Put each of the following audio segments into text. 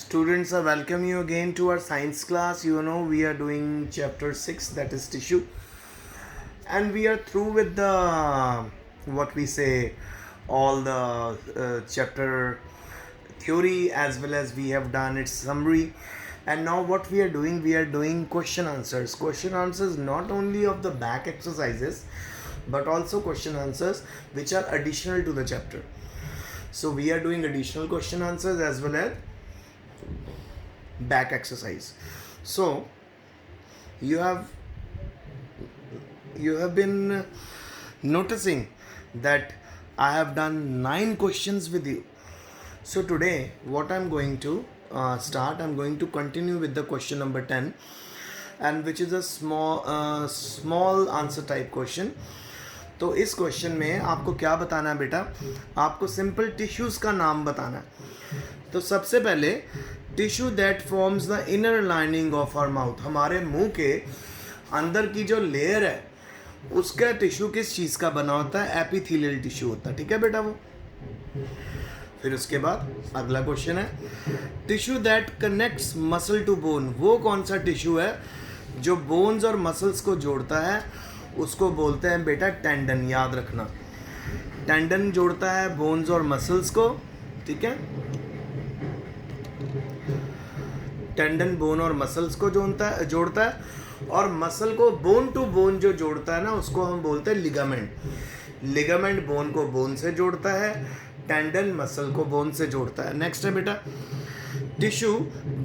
Students, I welcome you again to our science class. You know, we are doing chapter 6, that is tissue, and we are through with the what we say all the chapter theory, as well as we have done its summary. And now, what we are doing question answers not only of the back exercises but also question answers which are additional to the chapter. So we are doing additional question answers as well as back exercise. So you have been noticing that I have done 9 questions with you. So today what I'm going to I'm going to continue with the question number 10, and which is a small answer type question. तो इस question में आपको क्या बताना है बेटा? आपको simple tissues का नाम बताना है. तो सबसे पहले tissue that forms the inner lining of our mouth, हमारे मुंह के अंदर की जो लेयर है उसका टिश्यू किस चीज़ का बना होता है? एपिथेलियल टिश्यू होता है. ठीक है बेटा. वो फिर उसके बाद अगला क्वेश्चन है tissue that connects muscle to bone, वो कौन सा टिश्यू है जो बोन्स और मसल्स को जोड़ता है? उसको बोलते हैं बेटा टेंडन. याद रखना, टेंडन जोड़ता है बोन्स और मसल्स को. ठीक है, टेंडन बोन और मसल्स को जोड़ता है और मसल को बोन टू बोन जो जोड़ता है ना, उसको हम बोलते हैं लिगामेंट. लिगामेंट बोन को बोन से जोड़ता है, टेंडन मसल को बोन से जोड़ता है. नेक्स्ट है बेटा tissue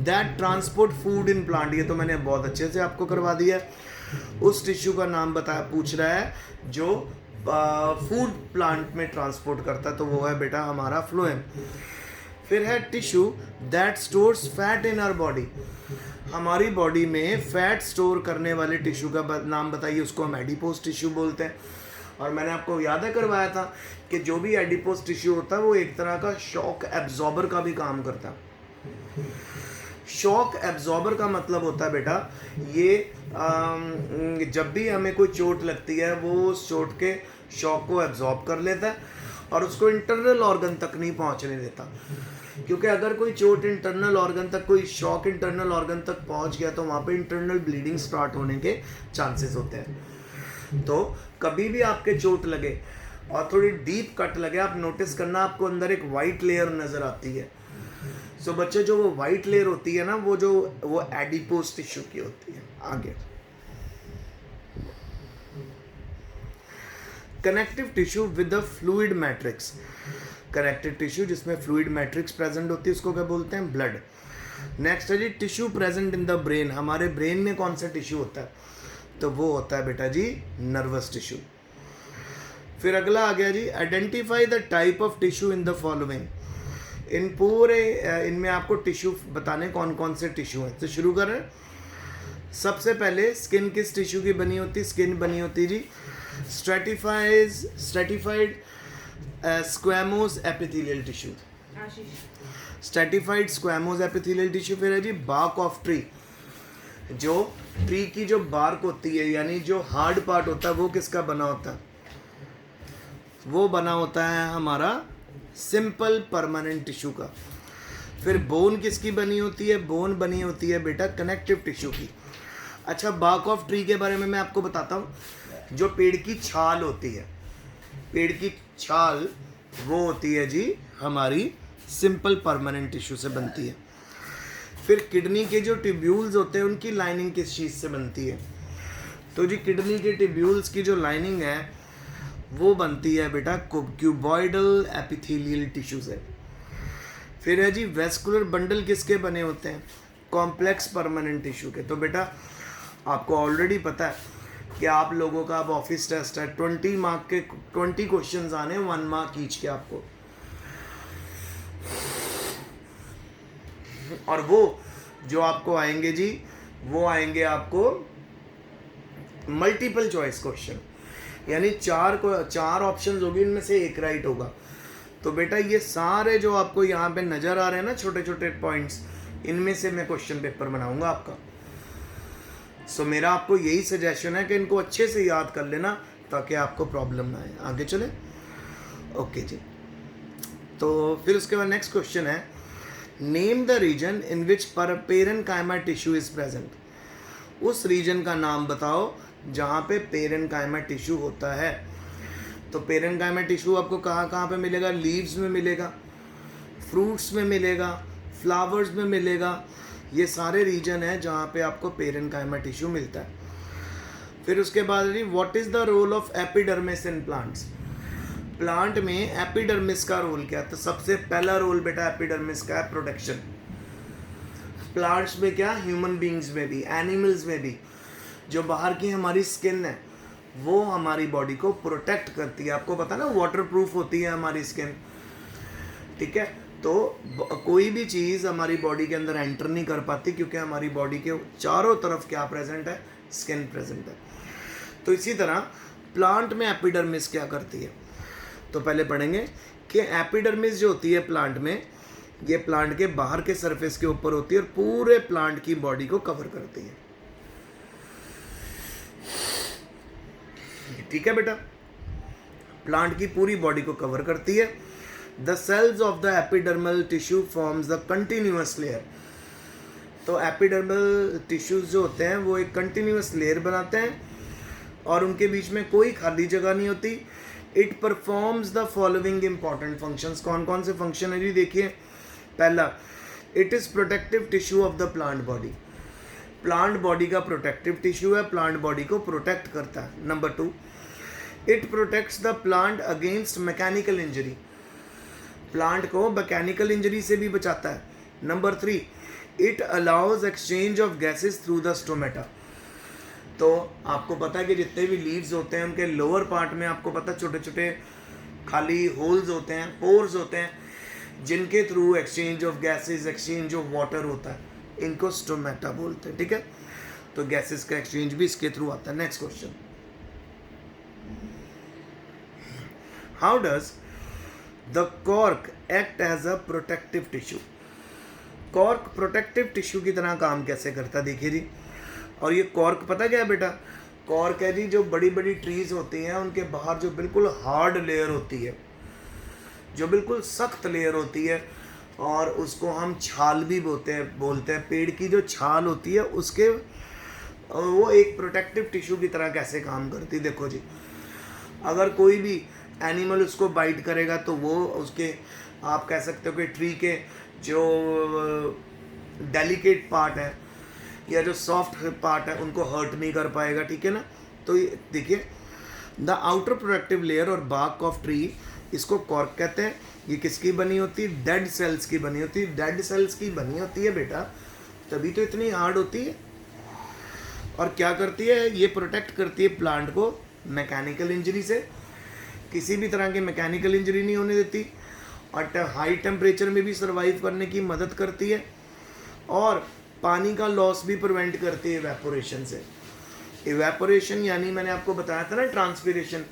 that transport food in plant. ये तो मैंने बहुत अच्छे से आपको करवा दिया. उस टिश्यू का नाम पूछ रहा है जो फूड प्लांट में ट्रांसपोर्ट करता है, तो वो है बेटा हमारा फ्लोएम. फिर है tissue that stores fat in our body. हमारी बॉडी में फैट स्टोर करने वाले टिश्यू का नाम बताइए. उसको हम एडिपोज टिश्यू बोलते हैं. और मैंने आपको याद है करवाया था कि जो भी एडिपोज टिश्यू होता है वो एक तरह का शॉक एब्जॉर्बर का भी काम करता है. शॉक एब्जॉर्बर का मतलब होता है बेटा ये जब भी हमें कोई चोट लगती है वो उस चोट के शॉक को एब्जॉर्ब कर लेता है और उसको इंटरनल ऑर्गन तक नहीं पहुंचने देता. क्योंकि अगर कोई चोट इंटरनल ऑर्गन तक, कोई शॉक इंटरनल ऑर्गन तक पहुंच गया तो वहाँ पे इंटरनल ब्लीडिंग स्टार्ट होने के चांसेस होते हैं. तो कभी भी आपके चोट लगे और थोड़ी डीप कट लगे, आप नोटिस करना आपको अंदर एक वाइट लेयर नज़र आती है. सो बच्चे जो वो वाइट लेयर होती है ना, वो एडिपोज टिश्यू की होती है. आगे connective tissue with the fluid matrix. Connective tissue जिसमें फ्लूइड मैट्रिक्स प्रेजेंट होती है उसको क्या बोलते हैं? ब्लड. नेक्स्ट है जी tissue present in the brain. हमारे ब्रेन में कौन सा टिश्यू होता है? तो वो होता है बेटा जी नर्वस टिश्यू. फिर अगला आ गया जी identify the type of tissue in the following. इनमें आपको टिश्यू बताने कौन कौन से टिश्यू हैं. तो शुरू करें. सबसे पहले स्किन किस टिश्यू की बनी होती? स्किन बनी होती जी stratified squamous epithelial tissue. Stratified squamous epithelial tissue. फिर है जी बार्क ऑफ ट्री. जो ट्री की जो बार्क होती है यानी जो हार्ड पार्ट होता है वो किसका बना होता है? वो बना होता है हमारा सिंपल परमानेंट टिश्यू का. फिर बोन किसकी बनी होती है? बोन बनी होती है बेटा कनेक्टिव टिश्यू की. अच्छा, बार्क ऑफ ट्री के बारे में मैं आपको बताता हूँ. जो पेड़ की छाल होती है, पेड़ की छाल वो होती है जी हमारी सिंपल परमानेंट टिश्यू से बनती है. फिर किडनी के जो ट्यूब्यूल्स होते हैं उनकी लाइनिंग किस चीज़ से बनती है? तो जी किडनी के ट्यूब्यूल्स की जो लाइनिंग है वो बनती है बेटा क्यूबॉइडल एपिथेलियल टिश्यू से. फिर है जी वेस्कुलर बंडल किसके बने होते हैं? कॉम्प्लेक्स परमानेंट टिश्यू के. तो बेटा आपको ऑलरेडी पता है कि आप लोगों का अब ऑफिस टेस्ट है, 20 मार्क के 20 क्वेश्चंस आने, 1 मार्क ईच के आपको. और वो जो आपको आएंगे जी वो आएंगे आपको मल्टीपल चॉइस क्वेश्चन, यानी चार ऑप्शंस होगी, इनमें से एक राइट होगा. तो बेटा ये सारे जो आपको यहाँ पे नज़र आ रहे हैं ना छोटे छोटे पॉइंट्स, इनमें से मैं क्वेश्चन पेपर बनाऊंगा आपका. सो मेरा आपको यही सजेशन है कि इनको अच्छे से याद कर लेना ताकि आपको प्रॉब्लम ना आए. आगे चले. ओके जी. तो फिर उसके बाद नेक्स्ट क्वेश्चन है name the region in which parenchyma tissue is present. उस रीजन का नाम बताओ जहाँ पे पेरेन्काइमा टिश्यू होता है। तो पेरेन्काइमा टिश्यू आपको कहाँ कहाँ पे मिलेगा? लीव्स में मिलेगा, फ्रूट्स में मिलेगा, फ्लावर्स में मिलेगा। ये सारे रीजन है जहाँ पे आपको पेरेन्काइमा टिश्यू मिलता है। फिर उसके बाद what is the role of epidermis in plants. Plant में एपिडर्मिस का रोल क्या है? तो सबसे पहला रोल बेटा एपिडर्मिस का है प्रोटेक्शन। प्लांट्स में क्या, ह्यूमन बींग्स में भी, एनिमल्स में भी, जो बाहर की हमारी स्किन है वो हमारी बॉडी को प्रोटेक्ट करती है। आपको पता ना वाटर प्रूफ होती है हमारी स्किन, ठीक है। तो कोई भी चीज़ हमारी बॉडी के अंदर एंटर नहीं कर पाती क्योंकि हमारी बॉडी के चारों तरफ क्या प्रेजेंट है? स्किन प्रेजेंट है। तो इसी तरह प्लांट में एपिडर्मिस क्या करती है? तो पहले पढ़ेंगे कि एपिडर्मिस जो होती है प्लांट में, ये प्लांट के बाहर के सरफेस के ऊपर होती है और पूरे प्लांट की बॉडी को कवर करती है। ठीक है बेटा, प्लांट की पूरी बॉडी को कवर करती है। The cells of the epidermal tissue forms the continuous layer. तो एपिडर्मल टिश्यूज जो होते हैं वो एक कंटिन्यूअस लेयर बनाते हैं और उनके बीच में कोई खाली जगह नहीं होती। It performs the following important functions. कौन कौन से फंक्शन है जी? देखिए, पहला, it is protective tissue of the plant body. Plant body का प्रोटेक्टिव टिश्यू है, प्लांट बॉडी को प्रोटेक्ट करता है। Number 2, it protects the plant against mechanical injury. Plant को मैकेनिकल इंजरी से भी बचाता है। Number 3, it allows exchange of gases through the stomata. तो आपको पता है कि जितने भी लीव्स होते हैं उनके लोअर पार्ट में आपको पता है छोटे छोटे खाली होल्स होते हैं, पोर्स होते हैं, जिनके through exchange of gases, exchange of water होता है। इनको स्टोमेटा बोलते हैं, ठीक है। तो गैसेस का एक्सचेंज भी इसके थ्रू आता है। Next question, how does the cork act as a protective tissue. Cork protective tissue की तरह काम कैसे करता है? देखिए जी, और ये कॉर्क पता क्या है बेटा? कॉर्क है जी, जो बड़ी बड़ी ट्रीज होती हैं उनके बाहर जो बिल्कुल हार्ड लेयर होती है, जो बिल्कुल सख्त लेयर होती है, और उसको हम छाल भी बोलते हैं। पेड़ की जो छाल होती है उसके, वो एक प्रोटेक्टिव टिश्यू की तरह कैसे काम करती है। देखो जी, अगर कोई भी एनिमल उसको बाइट करेगा तो वो उसके, आप कह सकते हो कि ट्री के जो डेलिकेट पार्ट है या जो सॉफ्ट पार्ट है उनको हर्ट नहीं कर पाएगा, ठीक है ना। तो देखिए, द आउटर प्रोटेक्टिव लेयर और बार्क ऑफ ट्री, इसको कॉर्क कहते हैं। ये किसकी बनी होती है? डेड सेल्स की बनी होती है। डेड सेल्स की बनी होती है बेटा, तभी तो इतनी हार्ड होती है। और क्या करती है? ये प्रोटेक्ट करती है प्लांट को मैकेनिकल इंजरी से। किसी भी तरह की मैकेनिकल इंजरी नहीं होने देती, और हाई टेम्परेचर में भी सर्वाइव करने की मदद करती है, और पानी का लॉस भी प्रिवेंट करती है इवेपोरेशन से। इवेपोरेशन यानी मैंने आपको बताया था ना ट्रांसपिरेशन।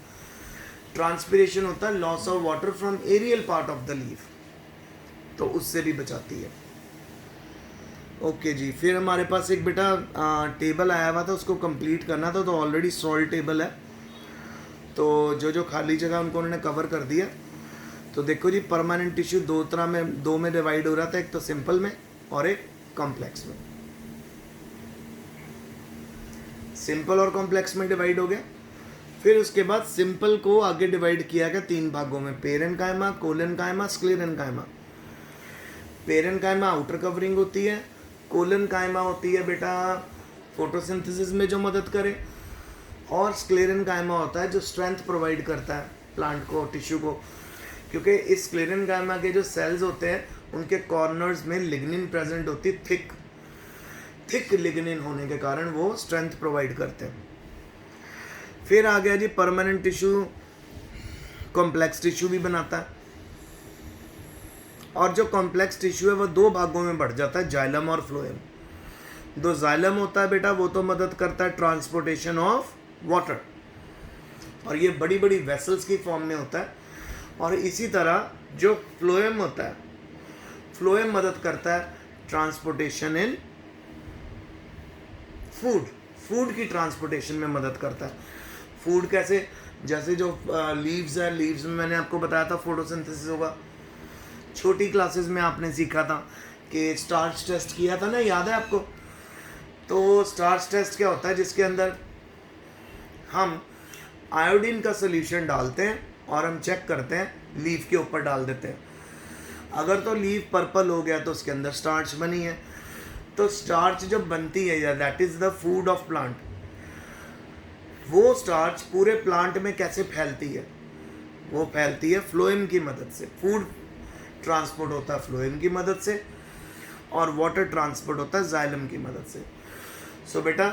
ट्रांसपिरेशन होता है loss of water from aerial part of the leaf, तो उससे भी बचाती है। ओके जी, फिर हमारे पास एक बेटा टेबल आया हुआ था, उसको कंप्लीट करना था। तो ऑलरेडी सॉल्व टेबल है, तो जो जो खाली जगह उनको उन्होंने कवर कर दिया। तो देखो जी, परमानेंट टिश्यू दो में डिवाइड हो रहा था, एक तो सिंपल में और एक कॉम्प्लेक्स में। सिंपल और कॉम्प्लेक्स में डिवाइड हो गया। फिर उसके बाद सिंपल को आगे डिवाइड किया गया 3 भागों में, parenchyma, collenchyma, sclerenchyma. Parenchyma outer covering होती है, कोलेन्काइमा होती है बेटा फोटोसिंथेसिस में जो मदद करे, और स्क्लेरेन्काइमा होता है जो स्ट्रेंथ प्रोवाइड करता है प्लांट को, टिश्यू को। क्योंकि इस स्क्लेरेन्काइमा के जो सेल्स होते हैं उनके कॉर्नर्स में लिग्निन प्रेजेंट होती है, थिक लिग्निन होने के कारण वो स्ट्रेंथ प्रोवाइड करते हैं। फिर आ गया जी परमानेंट टिश्यू, कॉम्प्लेक्स टिश्यू भी बनाता है, और जो कॉम्प्लेक्स टिश्यू है वो 2 भागों में बढ़ जाता है, जाइलम और फ्लोएम। जो जाइलम होता है बेटा वो तो मदद करता है ट्रांसपोर्टेशन ऑफ वाटर, और ये बड़ी बड़ी वेसल्स की फॉर्म में होता है। और इसी तरह जो फ्लोएम होता है, फ्लोएम मदद करता है ट्रांसपोर्टेशन इन फूड की ट्रांसपोर्टेशन में मदद करता है। फूड कैसे? जैसे जो लीव्स है, लीव्स में मैंने आपको बताया था फोटोसिंथेसिस होगा। छोटी क्लासेस में आपने सीखा था कि स्टार्च टेस्ट किया था ना, याद है आपको? तो स्टार्च टेस्ट क्या होता है, जिसके अंदर हम आयोडीन का सोल्यूशन डालते हैं और हम चेक करते हैं, लीफ के ऊपर डाल देते हैं। अगर तो लीफ पर्पल हो गया तो उसके अंदर स्टार्च बनी है। तो स्टार्च जब बनती है, या that is the food of plant, वो स्टार्च पूरे प्लांट में कैसे फैलती है? वो फैलती है फ्लोएम की मदद से। फूड ट्रांसपोर्ट होता है फ्लोएम की मदद से, और वाटर ट्रांसपोर्ट होता है जाइलम की मदद से। सो बेटा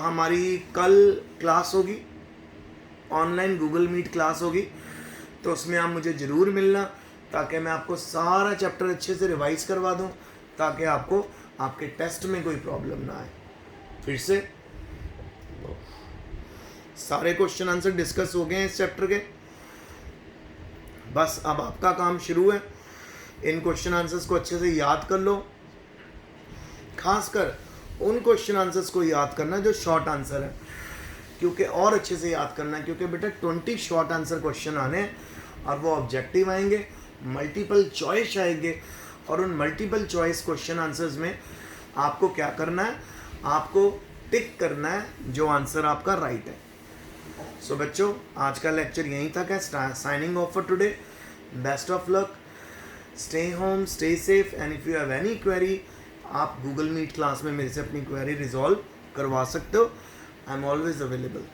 हमारी कल क्लास होगी, ऑनलाइन गूगल मीट क्लास होगी, तो उसमें आप मुझे ज़रूर मिलना, ताकि मैं आपको सारा चैप्टर अच्छे से रिवाइज़ करवा दूं, ताकि आपको आपके टेस्ट में कोई प्रॉब्लम ना आए। फिर से सारे क्वेश्चन आंसर डिस्कस हो गए हैं इस चैप्टर के। बस अब आपका काम शुरू है, इन क्वेश्चन आंसर्स को अच्छे से याद कर लो। खासकर उन क्वेश्चन आंसर्स को याद करना जो शॉर्ट आंसर है, क्योंकि और अच्छे से याद करना है, क्योंकि बेटा 20 शॉर्ट आंसर क्वेश्चन आने हैं, और वो ऑब्जेक्टिव आएंगे, मल्टीपल चॉइस आएंगे, और उन मल्टीपल चॉइस क्वेश्चन आंसर्स में आपको क्या करना है, आपको टिक करना है जो आंसर आपका राइट है। सो बच्चों, आज का लेक्चर यहीं तक है। Signing off for today. Best of luck, stay home, stay safe, and if you have any query, आप गूगल मीट क्लास में मेरे से अपनी क्वेरी रिजॉल्व करवा सकते हो। I am always available.